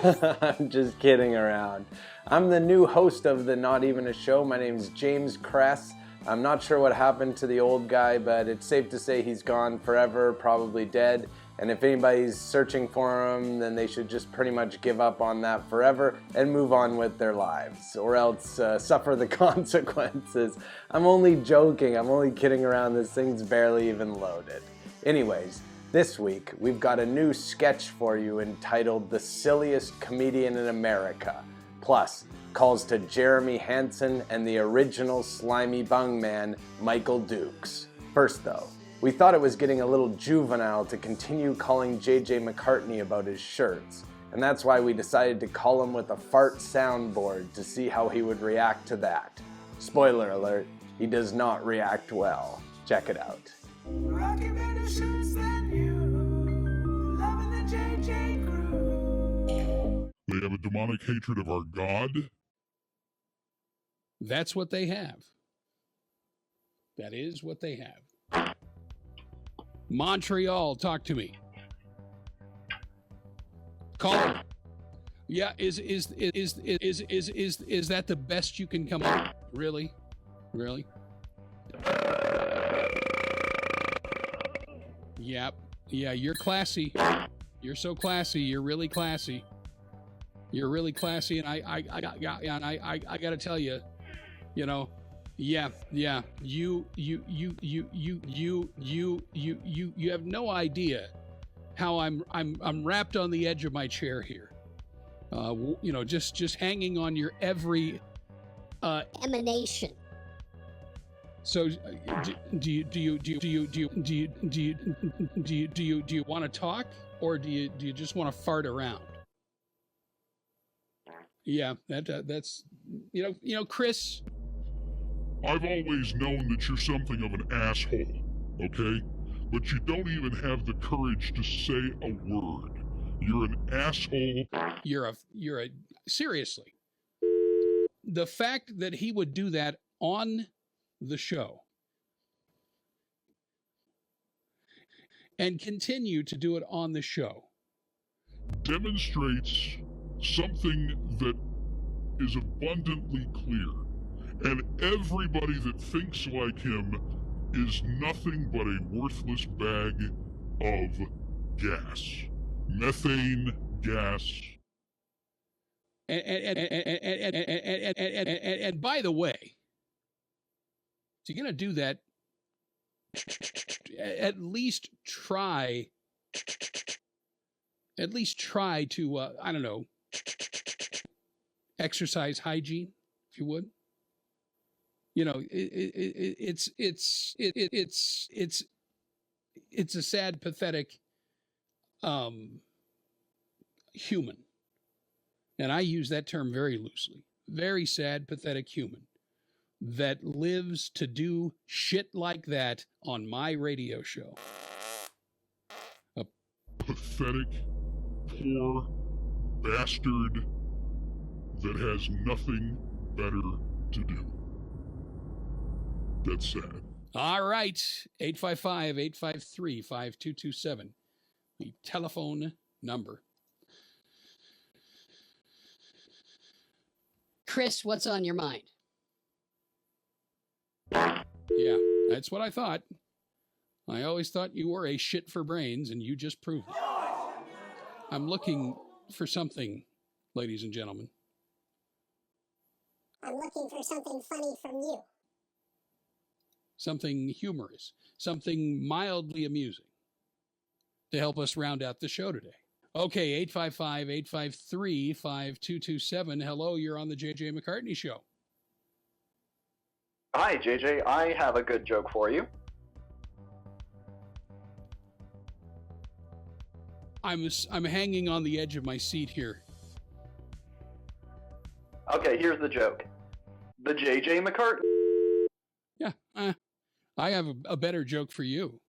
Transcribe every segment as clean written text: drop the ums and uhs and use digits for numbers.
I'm just kidding around. I'm the new host of the Not Even a Show. My name's James Kress. I'm not sure what happened to the old guy, but it's safe to say he's gone forever, probably dead. And if anybody's searching for him, then they should just pretty much give up on that forever and move on with their lives, or else suffer the consequences. I'm only joking. I'm only kidding around. This thing's barely even loaded. Anyways, this week, we've got a new sketch for you entitled The Silliest Comedian in America, plus calls to Jeremy Hanson and the original slimy bung man, Michael Dukes. First though, we thought it was getting a little juvenile to continue calling JJ McCartney about his shirts, and that's why we decided to call him with a fart soundboard to see how he would react to that. Spoiler alert, he does not react well. Check it out. Rocking better shirts than you, loving the JJ crew. They have a demonic hatred of our God. That's what they have. That is what they have. Montreal, talk to me. Call. Yeah, is that the best you can come up? Really? Really? Yep. Yeah, you're classy. You're so classy. You're really classy. You're really classy, and I gotta tell you, you know, yeah. You have no idea how I'm wrapped on the edge of my chair here. You know, just hanging on your every emanation. So, do you want to talk, or do you just want to fart around? Yeah, that's you know, Chris. I've always known that you're something of an asshole, okay? But you don't even have the courage to say a word. You're an asshole. You're a seriously. The fact that he would do that on the show and continue to do it on the show demonstrates something that is abundantly clear. And everybody that thinks like him is nothing but a worthless bag of gas. Methane gas. And by the way, if you're going to do that, at least try to, I don't know, exercise hygiene, if you would. You know, it's a sad, pathetic, human. And I use that term very loosely. Very sad, pathetic human that lives to do shit like that on my radio show. A pathetic, poor bastard that has nothing better to do. That's sad. All right. 855-853-5227. The telephone number. Chris, what's on your mind? Yeah, that's what I thought. I always thought you were a shit for brains, and you just proved it. I'm looking for something, ladies and gentlemen. I'm looking for something funny from you. Something humorous, something mildly amusing to help us round out the show today. Okay, 855-853-5227. Hello, you're on the JJ McCartney Show. Hi, JJ. I have a good joke for you. I'm hanging on the edge of my seat here. Okay, here's the joke. The JJ McCartney. Yeah, I have a better joke for you.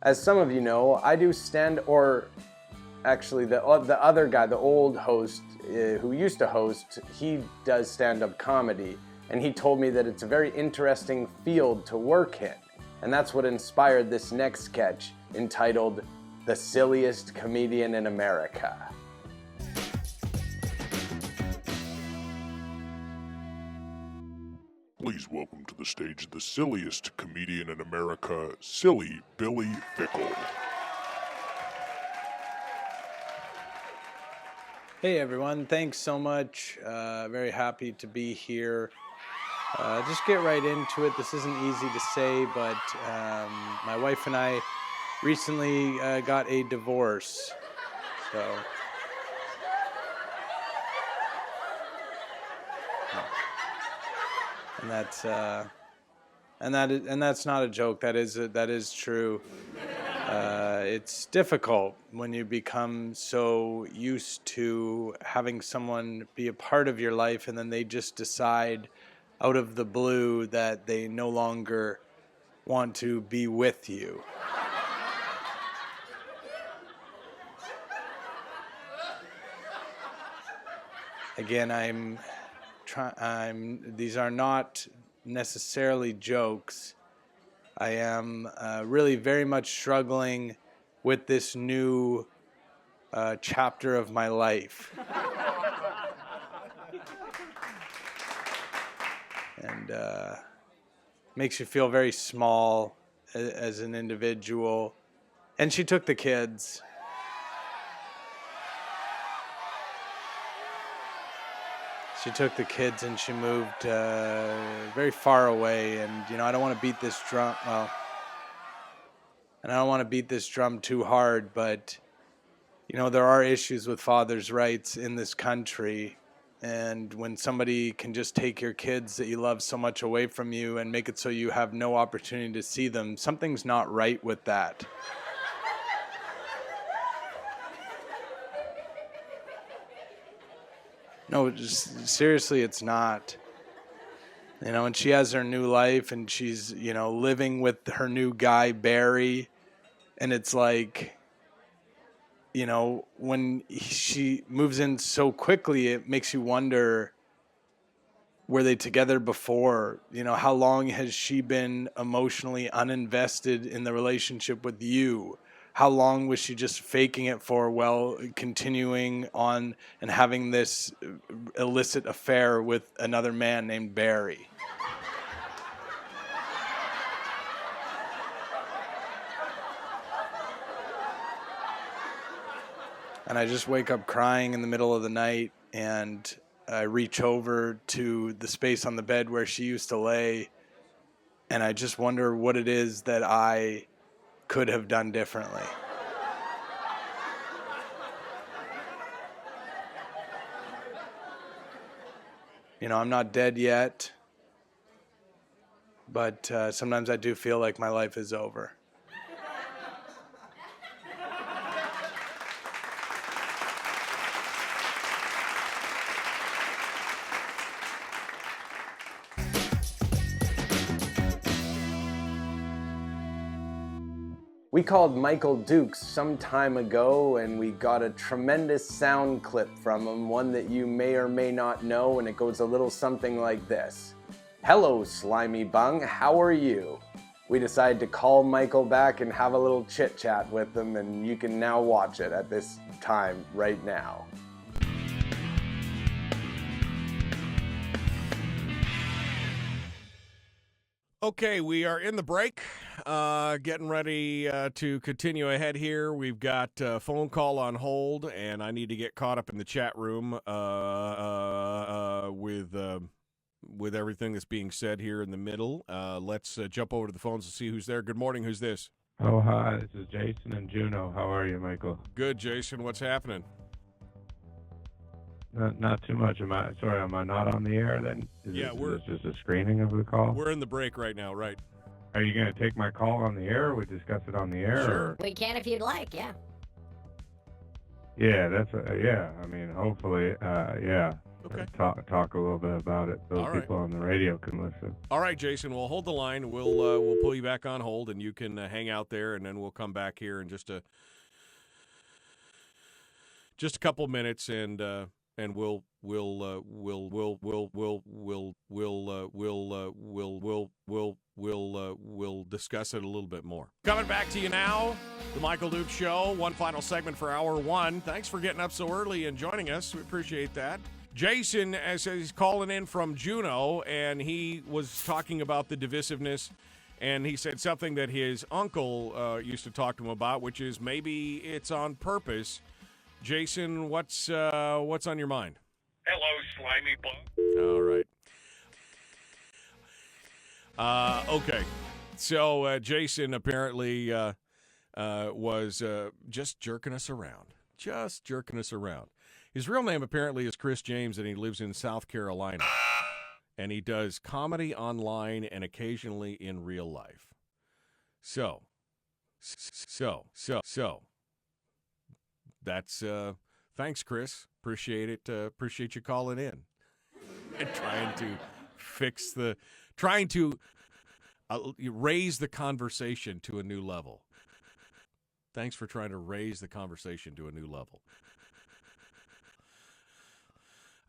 As some of you know, I do actually the other guy, the old host who used to host, he does stand-up comedy. And he told me that it's a very interesting field to work in. And that's what inspired this next sketch entitled The Silliest Comedian in America. Please welcome to the stage the silliest comedian in America, Silly Billy Fickle. Hey everyone, thanks so much. Very happy to be here. Just get right into it. This isn't easy to say, but my wife and I recently got a divorce. So, and that's not a joke. That is true. It's difficult when you become so used to having someone be a part of your life, and then they just decide out of the blue that they no longer want to be with you. Again, these are not necessarily jokes. I am really very much struggling with this new chapter of my life. And makes you feel very small as an individual. And she took the kids. She took the kids and she moved very far away. And, I don't want to beat this drum. Well, and I don't want to beat this drum too hard, but, there are issues with fathers' rights in this country. And when somebody can just take your kids that you love so much away from you and make it so you have no opportunity to see them, something's not right with that. No, seriously, it's not. And she has her new life and she's, living with her new guy, Barry. And it's like, when she moves in so quickly, it makes you wonder, were they together before? How long has she been emotionally uninvested in the relationship with you? How long was she just faking it for while continuing on and having this illicit affair with another man named Barry? And I just wake up crying in the middle of the night, and I reach over to the space on the bed where she used to lay, and I just wonder what it is that I could have done differently. I'm not dead yet, but sometimes I do feel like my life is over. We called Michael Dukes some time ago, and we got a tremendous sound clip from him, one that you may or may not know, and it goes a little something like this. Hello, slimy bung, how are you? We decided to call Michael back and have a little chit-chat with him, and you can now watch it at this time right now. Okay, we are in the break, getting ready to continue ahead here. We've got a phone call on hold, and I need to get caught up in the chat room with everything that's being said here in the middle. Let's jump over to the phones to see who's there. Good morning, who's this? Oh, hi, this is Jason and Juno. How are you, Michael? Good, Jason. What's happening? Not too much. Am I not on the air then? Is this just a screening of the call? We're in the break right now, right? Are you going to take my call on the air? We discuss it on the air? Sure. Or? We can if you'd like, yeah. Yeah, that's, yeah, I mean, hopefully, yeah. Okay. Talk a little bit about it so All right. people on the radio can listen. All right, Jason. Well, hold the line. We'll pull you back on hold, and you can hang out there, and then we'll come back here in just a couple minutes, and we'll discuss it a little bit more. Coming back to you now, the Michael Duke Show. One final segment for hour one. Thanks for getting up so early and joining us. We appreciate that. Jason, as he's calling in from Juneau, and he was talking about the divisiveness, and he said something that his uncle used to talk to him about, which is maybe it's on purpose. Jason, what's on your mind? Hello, slimy bug. All right. Okay. So Jason apparently was just jerking us around. His real name apparently is Chris James, and he lives in South Carolina. And he does comedy online and occasionally in real life. So. That's thanks, Chris. Appreciate it. Appreciate you calling in and trying to raise the conversation to a new level. Thanks for trying to raise the conversation to a new level.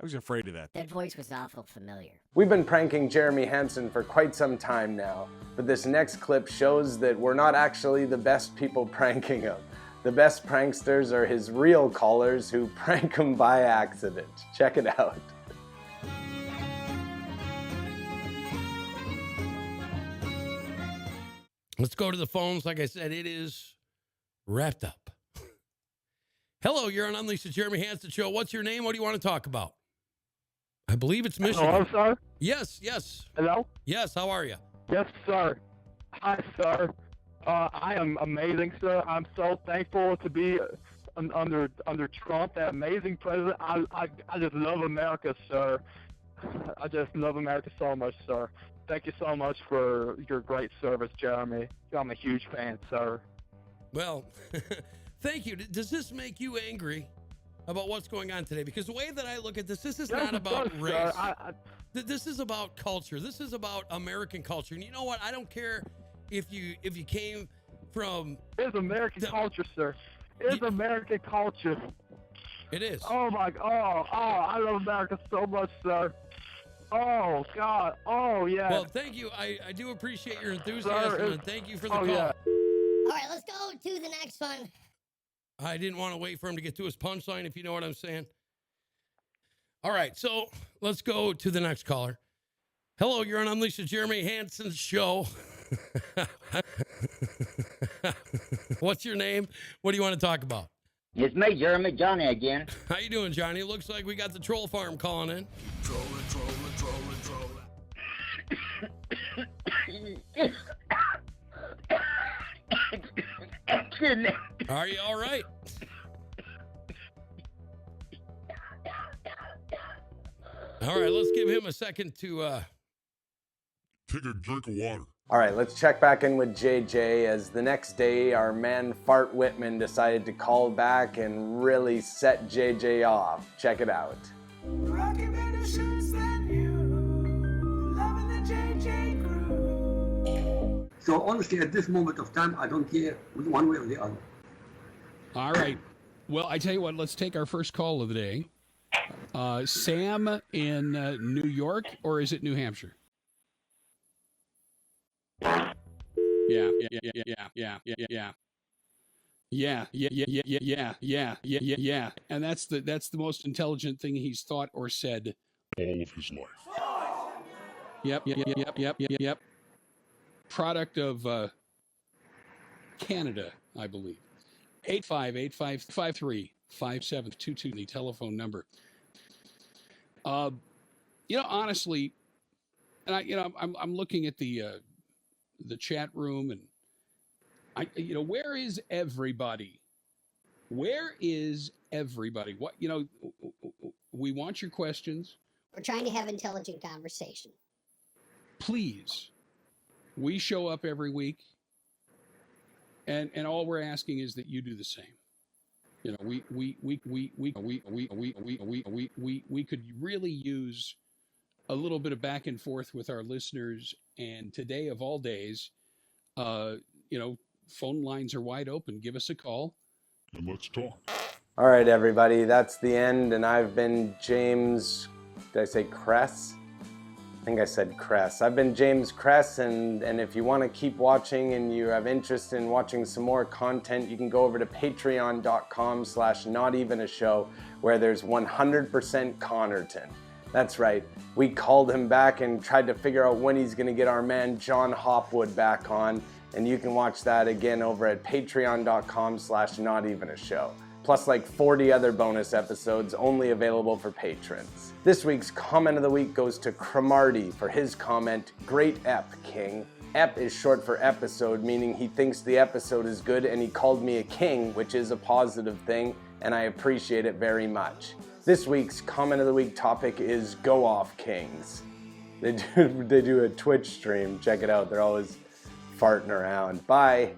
I was afraid of that. That voice was awful familiar. We've been pranking Jeremy Hanson for quite some time now, but this next clip shows that we're not actually the best people pranking him. The best pranksters are his real callers who prank him by accident. Check it out. Let's go to the phones. Like I said, it is wrapped up. Hello, you're on Unleash the Jeremy Hanson Show. What's your name? What do you want to talk about? I believe it's Michigan. Hello, sir? Yes. Hello? Yes, how are you? Yes, sir. Hi, sir. I am amazing, sir. I'm so thankful to be under Trump, that amazing president. I just love America, sir. I just love America so much, sir. Thank you so much for your great service, Jeremy. I'm a huge fan, sir. Well, thank you. Does this make you angry about what's going on today? Because the way that I look at this is not about race. This is about culture. This is about American culture. And you know what? I don't care if you came from... It's American culture, sir. It's American culture. It is. Oh, my God. Oh, I love America so much, sir. Oh, God. Oh, yeah. Well, thank you. I do appreciate your enthusiasm, sir, and thank you for the call. Yeah. All right, let's go to the next one. I didn't want to wait for him to get to his punchline, if you know what I'm saying. All right, so let's go to the next caller. Hello, you're on Unleash the Jeremy Hanson Show. What's your name? What do you want to talk about? It's me, Jeremy, Johnny again. How you doing, Johnny? It looks like we got the troll farm calling in. Trolling. Are you all right? All right, let's give him a second to take a drink of water. All right, let's check back in with JJ as the next day our man Fart Whitman decided to call back and really set JJ off. Check it out. So honestly, at this moment of time, I don't care one way or the other. All right. Well, I tell you what, let's take our first call of the day. Sam in New York, or is it New Hampshire? Yeah. And that's the most intelligent thing he's thought or said all of his life. Yep. Product of Canada, I believe. 858-553-5722, the telephone number. Honestly, and I'm looking at the chat room, and where is everybody? Where is everybody? What, we want your questions. We're trying to have intelligent conversation. Please. We show up every week, and all we're asking is that you do the same. You know, we could really use a little bit of back and forth with our listeners. And today of all days, you know, phone lines are wide open. Give us a call. And let's talk. All right, everybody, that's the end. And I've been James, did I say Kress? I think I said Kress. I've been James Kress, and if you want to keep watching and you have interest in watching some more content, you can go over to patreon.com/notevenashow, where there's 100% Connerton. That's right, we called him back and tried to figure out when he's going to get our man John Hopwood back on, and you can watch that again over at patreon.com/notevenashow. Plus like 40 other bonus episodes only available for patrons. This week's comment of the week goes to Cromarty for his comment, "Great ep, King." Ep is short for episode, meaning he thinks the episode is good, and he called me a king, which is a positive thing, and I appreciate it very much. This week's comment of the week topic is Go Off Kings. They do a Twitch stream, check it out, they're always farting around. Bye.